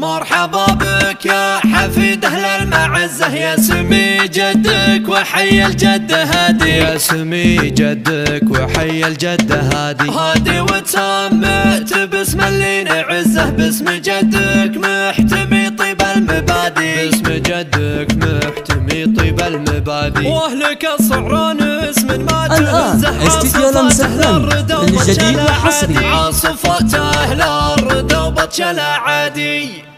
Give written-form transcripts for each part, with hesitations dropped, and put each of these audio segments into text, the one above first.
مرحبا بك يا حفيد أهل المعزة، يا سمي جدك وحي الجد هادي، يا سمي جدك وحي الجد هادي، هادي وتسميت باسم اللي نعزه، باسم جدك محتمي طيب المبادئ، باسم جدك محتمي طيب المبادئ، واهلك الصعران اسم ما الآن استديو لمسهلن الجديد والحصري، عاصفة أهل الرد وبطش الأعادي.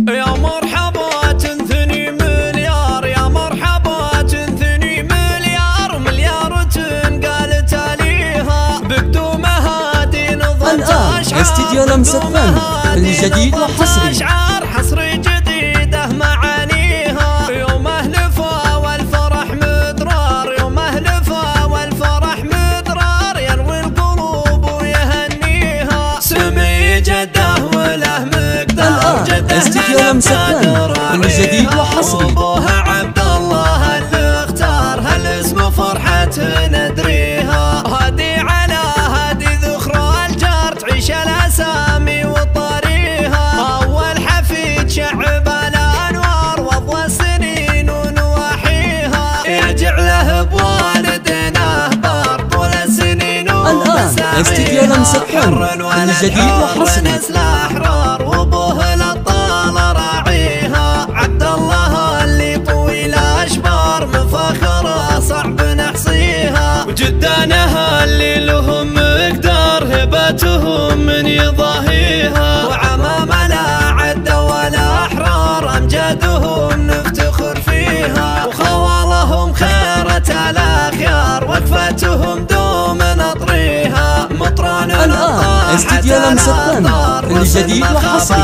يا مرحبا تنثني مليار، يا مرحبا تنثني مليار، مليار تنقال تاليها بقدوم هادي نظمت الآن استديو لمسهلن الجديد والحصري، أشعار حصري جديدة معانيها، يوم أهلفا والفرح مدرار، يوم أهلفا والفرح مدرار، يروي القلوب ويهنيها، سمي جده وله مقدار، جده استديو لمسهلن الجديد والحصري، أبوها عبد الله اللي اختار هالاسم فرحة ندريها، هادي على هادي ذخرى الجار تعيش الأسامي وطريها، أول حفيد شعب الأنوار وضوى السنين ونواحيها، يجعله بوالدنا بار طول السنين الآن استديو لمسهلن الجديد والحصري، نسل أحرار وأبوه الأبطال راعيها، عبد الله اللي طويل أشبار مفاخرة صعب نحصيها، وجدانها اللي لهم مقدار هبتهم من يضاهيها، وعمام لا عد ولا أحرار أمجادهم نفتخر فيها، وخوالهم خيرة الأخيار وقفتهم دوم نطريها، مطران الآن استديو لمسهلن الجديد والحصري،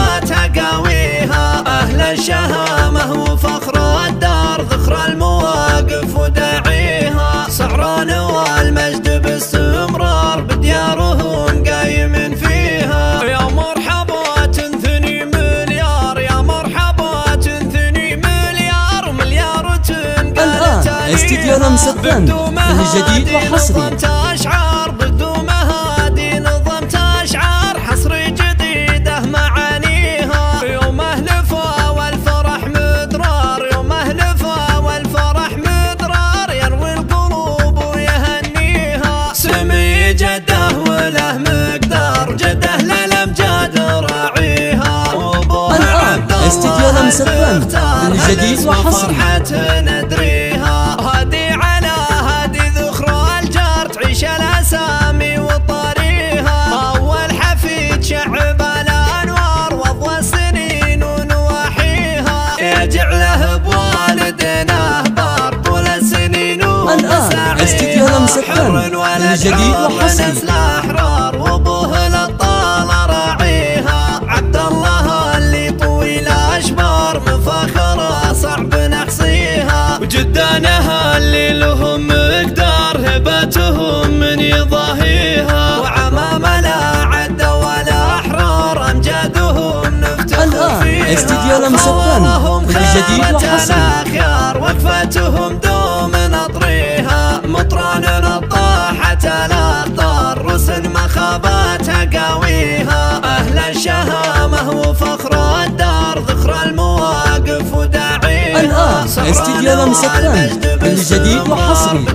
قاويها أهل الشهامة وفخر الدار، ذخر المواقف وداعيها، صعران والمجد باستمرار بديارهم قايم فيها، يا مرحبا تنثني مليار، يا مرحبا تنثني مليار، مليار تنقال الآن استديو لمسهلن الجديد والحصري، أشعار بدوم هادي نظمت أشعار حصري جديدة معانيها، يوم أهلفا والفرح مدرار، يوم أهلفا والفرح مدرار، يروي القلوب ويهنيها، سمي جده وله مقدار، جده للأمجاد راعيها، الآن استديو لمسهلن الجديد والحصري، ندريها، هادي على هادي ذخرى الجار تعيش الأسامي وطريها، أول حفيد شعب الأنوار وضوى السنين ونواحيها، يجعله بوالدنا بار طول السنين الآن استديو لمسهلن الجديد والحصري، نسل أحرار وأبوه الأبطال راعيها، عبد الله اللي طويل أشبار مفاخرة صعب نحصيها، وجدانها اللي لهم مقدار هبتهم من يضاهيها، وعمام لا عد ولا أحرار أمجادهم نفتخر فيها، استديو لمسهلن الجديد والحصري، الأخيار وقفتهم دوم نطريها، مطران طاحت الأخطار رسل مخاباتها قاويها، أهل الشهامة وفخر الدار ذخر المواقف وداعيها، الآن استديو لمسهلن الجديد والحصري.